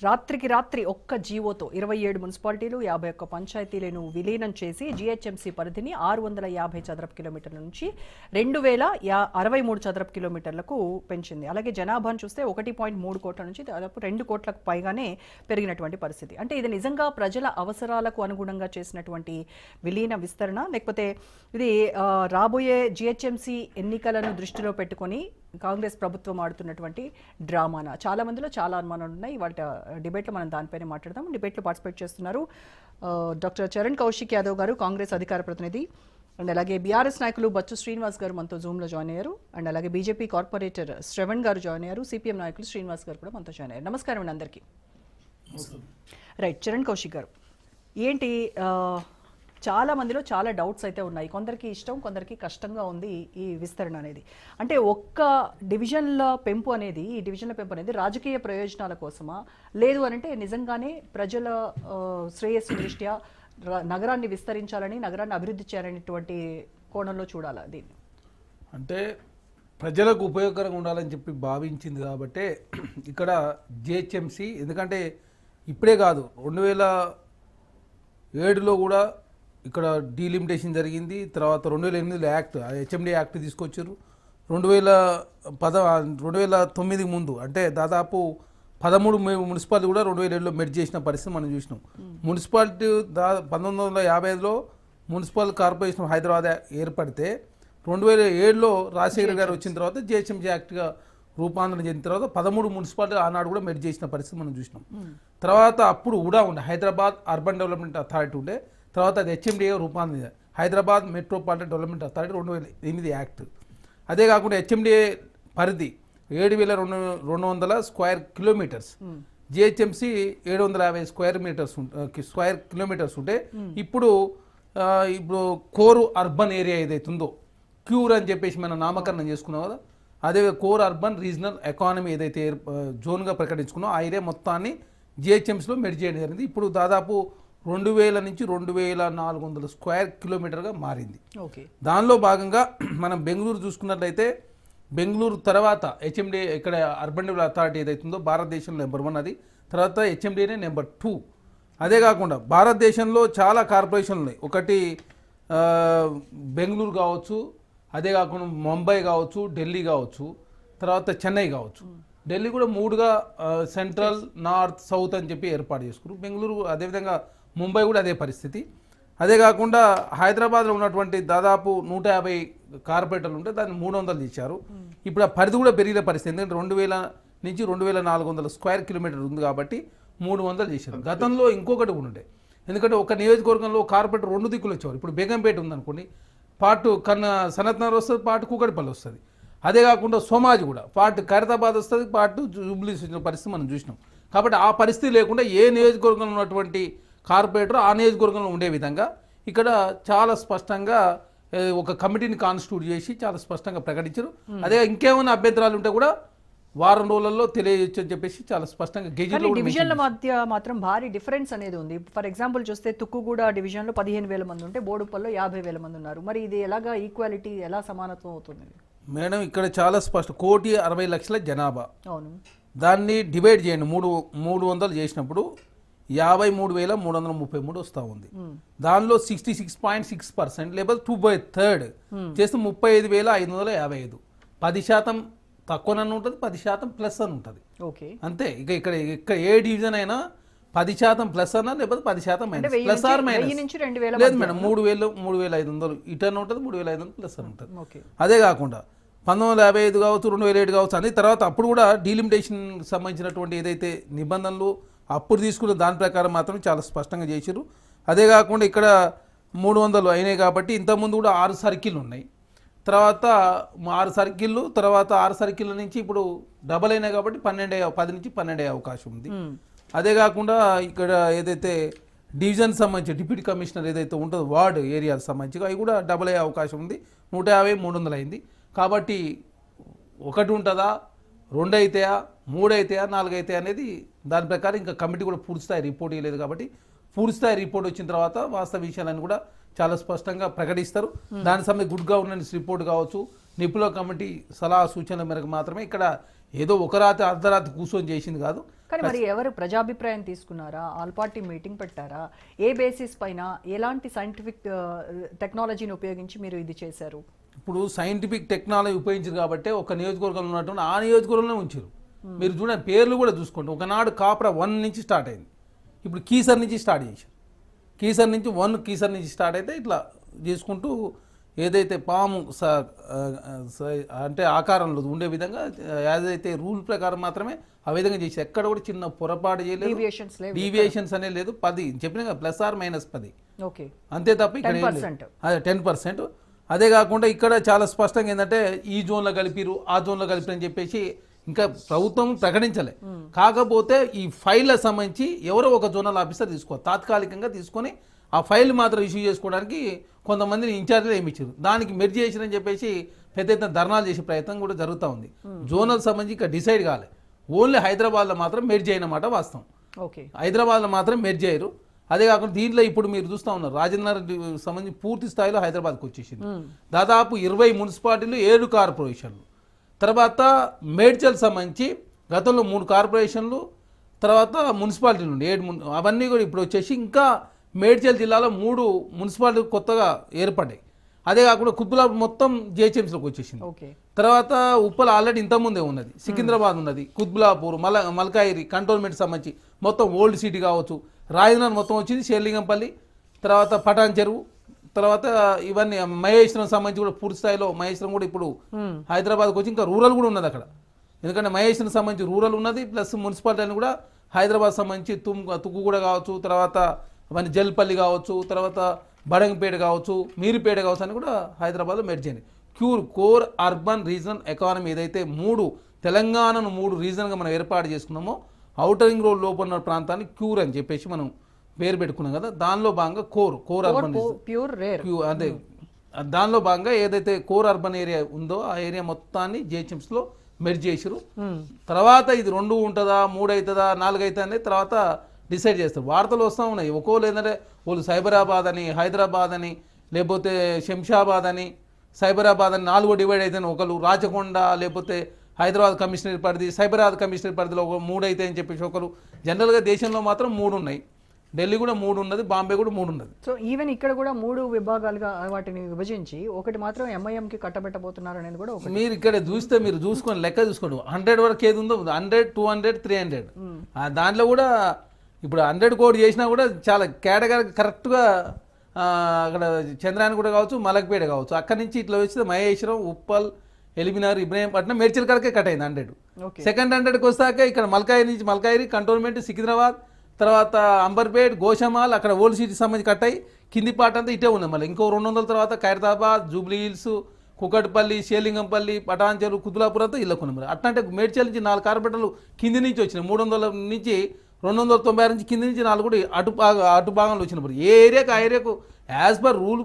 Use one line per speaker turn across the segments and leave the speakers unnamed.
రాత్రికి రాత్రి ఒక్క జీవోతో 27 మున్సిపాలిటీలు 51 పంచాయతీలను విలీనం చేసి జీహెచ్ఎంసీ పరిధిని 650 చదరపు కిలోమీటర్ల నుంచి 2063 చదరపు కిలోమీటర్లకు పెంచింది. అలాగే జనాభాను చూస్తే 1.3 కోట్ల నుంచి దాదాపు 2 కోట్లకు పైగానే పెరిగినటువంటి పరిస్థితి. అంటే ఇది నిజంగా ప్రజల అవసరాలకు అనుగుణంగా చేసినటువంటి విలీన విస్తరణ, లేకపోతే ఇది రాబోయే జీహెచ్ఎంసీ ఎన్నికలను దృష్టిలో పెట్టుకొని కాంగ్రెస్ ప్రభుత్వం ఆడుతున్నటువంటి డ్రామానా? చాలా మందిలో చాలా అనుమానాలు ఉన్నాయి. వాటి డిబేట్లో మనం దానిపైన మాట్లాడదాం. డిబేట్లో పార్టిసిపేట్ చేస్తున్నారు డాక్టర్ చరణ్ కౌశిక్ యాదవ్ గారు, కాంగ్రెస్ అధికార ప్రతినిధి, అండ్ అలాగే బీఆర్ఎస్ నాయకులు బచ్చు శ్రీనివాస్ గారు మనతో జూమ్లో జాయిన్ అయ్యారు, అండ్ అలాగే బీజేపీ కార్పొరేటర్ శ్రవణ్ గారు జాయిన్ అయ్యారు, సిపిఎం నాయకులు శ్రీనివాస్ గారు కూడా మనతో జాయిన్ అయ్యారు. నమస్కారం అండి అందరికీ. రైట్, చరణ్ కౌశిక్ గారు, ఏంటి చాలా మందిలో చాలా డౌట్స్ అయితే ఉన్నాయి. కొందరికి ఇష్టం, కొందరికి కష్టంగా ఉంది ఈ విస్తరణ అనేది. అంటే ఒక్క డివిజన్ల పెంపు అనేది, ఈ డివిజన్ల పెంపు అనేది రాజకీయ ప్రయోజనాల కోసమా, లేదు అంటే నిజంగానే ప్రజల శ్రేయస్సు దృష్ట్యా నగరాన్ని విస్తరించాలని, నగరాన్ని అభివృద్ధి చేయాలనేటువంటి కోణంలో చూడాలా దీన్ని?
అంటే ప్రజలకు ఉపయోగకరంగా ఉండాలని చెప్పి భావించింది కాబట్టే ఇక్కడ జిహెచ్ఎంసీ, ఎందుకంటే ఇప్పుడే కాదు 2007లో కూడా ఇక్కడ డీలిమిటేషన్ జరిగింది. తర్వాత 2008లో యాక్ట్, హెచ్ఎండి యాక్ట్ తీసుకొచ్చారు. 2009 ముందు అంటే దాదాపు 13 మున్సిపాలిటీ కూడా 2007లో మెర్జ్ చేసిన పరిస్థితి మనం చూసినాం. మున్సిపాలిటీ 1955లో మున్సిపల్ కార్పొరేషన్ హైదరాబాద్ ఏర్పడితే 2007లో రాజశేఖర్ గారు వచ్చిన తర్వాత జిహెచ్ఎంసీ యాక్ట్గా రూపాంతరం చెందిన తర్వాత 13 మున్సిపాలిటీ ఆనాడు కూడా మెర్జ్ చేసిన పరిస్థితి మనం చూసినాం. తర్వాత అప్పుడు కూడా ఉండే హైదరాబాద్ అర్బన్ డెవలప్మెంట్ అథారిటీ ఉండే, తర్వాత అది హెచ్ఎండిఏ రూపాంతరం Hyderabad metropolitan development authority 2008 act. అదే కాకుండా హెచ్ఎండిఏ పరిధి 7,200 square kilometres, GHMC 750 square kilometres ఉంటే ఇప్పుడు కోర్ అర్బన్ ఏరియా ఏదైతే ఉందో, క్యూర్ అని చెప్పేసి మనం నామకరణం చేసుకున్నాం కదా, అదే కోర్ అర్బన్ రీజనల్ ఎకానమీ ఏదైతే జోన్గా ప్రకటించుకున్నాం ఆ ఏరియా మొత్తాన్ని జిహెచ్ఎంసీలో మెర్జ్ చేయడం జరిగింది. ఇప్పుడు దాదాపు 2000 నుంచి 2400 స్క్వేర్ కిలోమీటర్గా మారింది. దానిలో భాగంగా మనం బెంగళూరు చూసుకున్నట్లయితే, బెంగళూరు తర్వాత హెచ్ఎండి ఇక్కడ అర్బన్ డెవలప్మెంట్ అథారిటీ ఏదైతుందో భారతదేశంలో నెంబర్ 1 అది, తర్వాత హెచ్ఎండిఏనే నెంబర్ 2. అదే కాకుండా భారతదేశంలో చాలా కార్పొరేషన్లు ఉన్నాయి. ఒకటి బెంగళూరు కావచ్చు, అదే కాకుండా ముంబై కావచ్చు, ఢిల్లీ కావచ్చు, తర్వాత చెన్నై కావచ్చు. ఢిల్లీ కూడా 3గా సెంట్రల్, నార్త్, సౌత్ అని చెప్పి ఏర్పాటు చేసుకున్నారు. బెంగళూరు అదేవిధంగా ముంబై కూడా అదే పరిస్థితి. అదే కాకుండా హైదరాబాద్లో ఉన్నటువంటి దాదాపు 150 కార్పొరేటర్లు ఉంటే దాన్ని 300 తీశారు. ఇప్పుడు ఆ పరిధి కూడా పెరిగిన పరిస్థితి, ఎందుకంటే 2000 నుంచి 2400 స్క్వేర్ కిలోమీటర్ ఉంది కాబట్టి 300 చేశారు. గతంలో ఇంకొకటి కూడా ఉండే, ఎందుకంటే ఒక నియోజకవర్గంలో కార్పొరేటర్ 2 దిక్కులు వచ్చేవారు. ఇప్పుడు బేగంపేట ఉందనుకోండి, పాటు సనత్ నగర్ వస్తుంది, పాటు కూకట్పల్లి వస్తుంది. అదే కాకుండా సోమాజి కూడా పాటు ఖైరతాబాద్ వస్తుంది, పాటు జూబ్లీస్ వచ్చిన పరిస్థితి మనం చూసినాం. కాబట్టి ఆ పరిస్థితి లేకుండా ఏ నియోజకవర్గంలో ఉన్నటువంటి కార్పొరేటర్ ఆ నియోజకవర్గంలో ఉండే విధంగా ఇక్కడ చాలా స్పష్టంగా ఒక కమిటీని కాన్స్టిట్యూట్ చేసి చాలా స్పష్టంగా ప్రకటించారు. అదే ఇంకేమైనా అభ్యంతరాలు ఉంటే కూడా వారం రోజులలో తెలియజేయచ్చు అని చెప్పేసి చాలా స్పష్టంగా గెజిట్లో
డివిజన్ల మధ్య మాత్రం భారీ డిఫరెన్స్ అనేది ఉంది. ఫర్ ఎగ్జాంపుల్ చూస్తే తుక్కుగూడ డివిజన్లో 15,000 మంది ఉంటే బోడుపల్లో 50,000 మంది ఉన్నారు. మరి ఇది ఎలాగా ఈక్వాలిటీ, ఎలా సమానత్వం అవుతుంది
మేడం? ఇక్కడ చాలా స్పష్టం, 1,60,00,000 జనాభా.
అవును,
దాన్ని డివైడ్ చేయండి, 300 చేసినప్పుడు 53,333 వస్తూ ఉంది. దానిలో 66.6% లేకపోతే 2/3 చేస్తే 35,555. 10% తక్కువనని ఉంటుంది, 10% ప్లస్ అని ఉంటుంది. అంతే. ఇక్కడ ఏ డివిజన్ అయినా 10% ప్లస్ అన్నా లేకపోతే 10% మైనస్, ప్లస్ ఆర్ మైనస్ లేదు మేడం. 3,000, 3,500 ఇటర్న్ ఉంటుంది, 3,500 ప్లస్ అని ఉంటుంది. అదే కాకుండా 1955 కావచ్చు, 2007 కావచ్చు అని తర్వాత అప్పుడు కూడా డీలిమిటేషన్ సంబంధించినటువంటి ఏదైతే నిబంధనలు అప్పుడు తీసుకున్న దాని ప్రకారం మాత్రం చాలా స్పష్టంగా చేశారు. అదే కాకుండా ఇక్కడ 300 అయినాయి కాబట్టి ఇంతకుముందు కూడా 6 సర్కిళ్ళు ఉన్నాయి. తర్వాత 6 సర్కిళ్ళు, తర్వాత 6 సర్కిళ్ళ నుంచి ఇప్పుడు డబల్ అయినాయి కాబట్టి 10 నుంచి 12 అయ్యే అవకాశం ఉంది. అదే కాకుండా ఇక్కడ ఏదైతే డివిజన్ సంబంధించి డిప్యూటీ కమిషనర్ ఏదైతే ఉంటుందో వార్డు ఏరియాకి సంబంధించి అవి కూడా డబల్ అయ్యే అవకాశం ఉంది. 150, 300 అయింది కాబట్టి 1 ఉంటుందా, 2 అవుతాయా, 3 అవుతాయా, 4 అవుతాయా అనేది దాని ప్రకారం ఇంకా కమిటీ కూడా పూర్తిస్థాయి రిపోర్ట్ ఇవ్వలేదు. కాబట్టి పూర్తిస్థాయి రిపోర్ట్ వచ్చిన తర్వాత వాస్తవ విషయాలను కూడా చాలా స్పష్టంగా ప్రకటిస్తారు. దాని సంబంధించి గుడ్ గవర్నెన్స్ రిపోర్ట్ కావచ్చు, నిపుణుల కమిటీ సలహా సూచనల మేరకు మాత్రమే ఇక్కడ ఏదో ఒక రాత్రి అర్ధరాత్రి కూర్చొని చేసింది కాదు.
కానీ మరి ఎవరు ప్రజాభిప్రాయం తీసుకున్నారా, ఆల్ పార్టీ మీటింగ్ పెట్టారా, ఏ బేసిస్ పైన, ఎలాంటి సైంటిఫిక్ టెక్నాలజీని ఉపయోగించి మీరు ఇది చేశారు?
ఇప్పుడు సైంటిఫిక్ టెక్నాలజీ ఉపయోగించారు కాబట్టి ఒక నియోజకవర్గంలో ఉన్నటువంటి ఆ నియోజకవర్గంలో ఉంచారు. మీరు చూడండి పేర్లు కూడా చూసుకోండి. ఒకనాడు కాప్రా 1 నుంచి స్టార్ట్ అయింది, ఇప్పుడు కీసర్ నుంచి స్టార్ట్ చేశారు. కీసర్ నుంచి 1 కీసర్ నుంచి స్టార్ట్ అయితే ఇట్లా చేసుకుంటూ ఏదైతే పాము అంటే ఆకారంలో ఉండే విధంగా ఏదైతే రూల్ ప్రకారం మాత్రమే ఆ విధంగా చేసి ఎక్కడ కూడా చిన్న పొరపాటు చేయలేదు, డీవియేషన్స్ అనే లేదు. 10 చెప్పిన ±10
ఓకే,
అంతే తప్ప ఇక్కడ 10%. అదే కాకుండా ఇక్కడ చాలా స్పష్టంగా ఏంటంటే ఈ జోన్లో కలిపిరు ఆ జోన్లో కలిపిరు అని చెప్పేసి ఇంకా ప్రభుత్వం ప్రకటించలే. కాకపోతే ఈ ఫైళ్ళ సంబంధించి ఎవరో ఒక జోనల్ ఆఫీసర్ తీసుకోవాలి, తాత్కాలికంగా తీసుకొని ఆ ఫైల్ మాత్రం ఇష్యూ చేసుకోవడానికి కొంతమందిని ఇన్ఛార్జ్లు ఏమిచ్చారు. దానికి మెర్జ్ చేసిరని చెప్పేసి పెద్ద ఎత్తున ధర్నాలు చేసే ప్రయత్నం కూడా జరుగుతూ ఉంది. జోనల్ సంబంధించి ఇక్కడ డిసైడ్ కాలే, ఓన్లీ హైదరాబాద్లో మాత్రం మెర్జ్ అయినమాట వాస్తవం.
ఓకే,
హైదరాబాద్లో మాత్రం మెర్జ్ అయ్యారు. అదే కాకుండా దీంట్లో ఇప్పుడు మీరు చూస్తూ ఉన్నారు రాజేంద్ర సంబంధించి పూర్తి స్థాయిలో హైదరాబాద్కి వచ్చేసింది. దాదాపు 20 మున్సిపాలిటీలు 7 కార్పొరేషన్లు, తర్వాత మేడ్చల్ సంబంధించి గతంలో 3 కార్పొరేషన్లు, తర్వాత మున్సిపాలిటీలు ఉండే 7 అవన్నీ కూడా ఇప్పుడు వచ్చేసి ఇంకా మేడ్చల్ జిల్లాలో 3 మున్సిపాలిటీలు కొత్తగా ఏర్పడ్డాయి. అదే కాకుండా కుత్బులాపూర్ మొత్తం జిహెచ్ఎంసీలోకి వచ్చేసింది. తర్వాత ఉప్పల్ ఆల్రెడీ ఇంతకుముందే ఉన్నది, సికింద్రాబాద్ ఉన్నది, కుత్బులాపూర్, మల్కాయిరి కంటోన్మెంట్ సంబంధించి మొత్తం ఓల్డ్ సిటీ కావచ్చు, రాజధాని మొత్తం వచ్చింది షేర్లింగంపల్లి, తర్వాత పటాన్ చెరువు, తర్వాత ఇవన్నీ మహేశ్వరం సంబంధించి కూడా పూర్తి స్థాయిలో మహేశ్వరం కూడా ఇప్పుడు హైదరాబాద్కి వచ్చి ఇంకా రూరల్ కూడా ఉన్నది అక్కడ. ఎందుకంటే మహేశ్వరం సంబంధించి రూరల్ ఉన్నది, ప్లస్ మున్సిపాలిటీ కూడా హైదరాబాద్ సంబంధించి తుక్కుగూడ కావచ్చు, తర్వాత అవన్నీ జల్పల్లి కావచ్చు, తర్వాత బడంగపేట కావచ్చు, మీరుపేట కావచ్చు అని కూడా హైదరాబాద్లో మెర్జ్ అయింది. కోర్ అర్బన్ రీజనల్ ఎకానమీ ఏదైతే 3 తెలంగాణను 3 రీజన్గా మనం ఏర్పాటు చేసుకున్నామో ఔటర్ రింగ్ రోడ్ లోపల ఉన్న ప్రాంతాన్ని క్యూర్ అని చెప్పేసి మనం పేరు పెట్టుకున్నాం కదా. దానిలో భాగంగా కోర్ అర్బన్ అదే దానిలో భాగంగా ఏదైతే కోర్ అర్బన్ ఏరియా ఉందో ఆ ఏరియా మొత్తాన్ని జిహెచ్ఎంసీలో మెర్జ్ చేసిరు. తర్వాత ఇది 2 ఉంటుందా 3 అవుతుందా 4 అవుతుందా అనేది తర్వాత డిసైడ్ చేస్తారు. వార్తలు వస్తూ ఉన్నాయి, ఒక్కోళ్ళు ఏంటంటే వాళ్ళు సైబరాబాద్ అని, హైదరాబాద్ అని, లేకపోతే శంషాబాద్ అని, సైబరాబాద్ అని 4 డివైడ్ అవుతాయి. ఒకరు రాచకొండ, లేకపోతే హైదరాబాద్ కమిషనరేట్ పరిధి, సైబరాబాద్ కమిషనరేట్ పరిధిలో 3 అవుతాయి అని చెప్పేసి ఒకరు. జనరల్గా దేశంలో మాత్రం 3 ఉన్నాయి, ఢిల్లీ కూడా 3 ఉన్నది, బాంబే కూడా 3 ఉన్నది.
సో ఈవెన్ ఇక్కడ కూడా 3 విభాగాలుగా వాటిని విభజించి ఒకటి మాత్రం ఎంఐఎంకి కట్టబెట్టబోతున్నారు అనేది కూడా ఒకటి.
మీరు ఇక్కడ చూస్తే మీరు చూసుకొని లెక్క చూసుకోండి, 100 వరకు ఏది ఉందో 100, 200, 300 దాంట్లో కూడా ఇప్పుడు 100 కోడ్ చేసినా కూడా చాలా కేటగిరీ కరెక్ట్గా అక్కడ చంద్రాని కూడా కావచ్చు, మలక్పేట కావచ్చు, అక్కడి నుంచి ఇట్లా వచ్చితే మహేశ్వరం, ఉప్పల్, ఎలిమినార్, ఇబ్రాహీంపట్నం, మేడ్చల్ కరకే కట్ అయింది 100. సెకండ్ 100కి వస్తాక ఇక్కడ మల్కాయి నుంచి మల్కాయిరి, కంటోన్మెంట్, సికింద్రాబాద్, తర్వాత అంబర్పేట్, గోషమాల్, అక్కడ ఓల్డ్ సిటీ సంబంధించి కట్ అయ్యి కింది పాట అంతా ఇటే ఉన్నాయి. మళ్ళీ ఇంకో 200 తర్వాత ఖైరతాబాద్, జూబ్లీ హిల్స్, కుకట్పల్లి, షేర్లింగంపల్లి, పటాన్చెరు, కుతులాపూర్ అంతా ఇళ్ళకున్నాయి. మరి అట్లాంటే మేడ్చల్ నుంచి 4 కార్పొరేటర్లు కింది నుంచి వచ్చినాయి. 300 నుంచి 296 నుంచి కింది నుంచి 4 కూడా అటు భాగంలో వచ్చినప్పుడు ఏ ఏరియాకు ఆ ఏరియాకు యాజ్ పర్ రూల్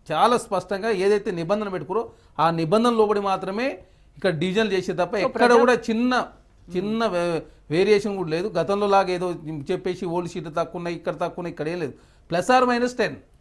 చాలా స్పష్టంగా ఏదైతే నిబంధన పెట్టుకురో ఆ నిబంధన లోబడి మాత్రమే ఇక్కడ డివిజన్ చేసే తప్ప ఎక్కడ కూడా చిన్న వేరియేషన్ కూడా లేదు. గతంలో లాగా ఏదో చెప్పేసి ఓల్డ్ షీట్ తక్కువ ఉన్నాయి, ఇక్కడ తక్కువ ఉన్నాయి, ఇక్కడ ఏం లేదు. +or -10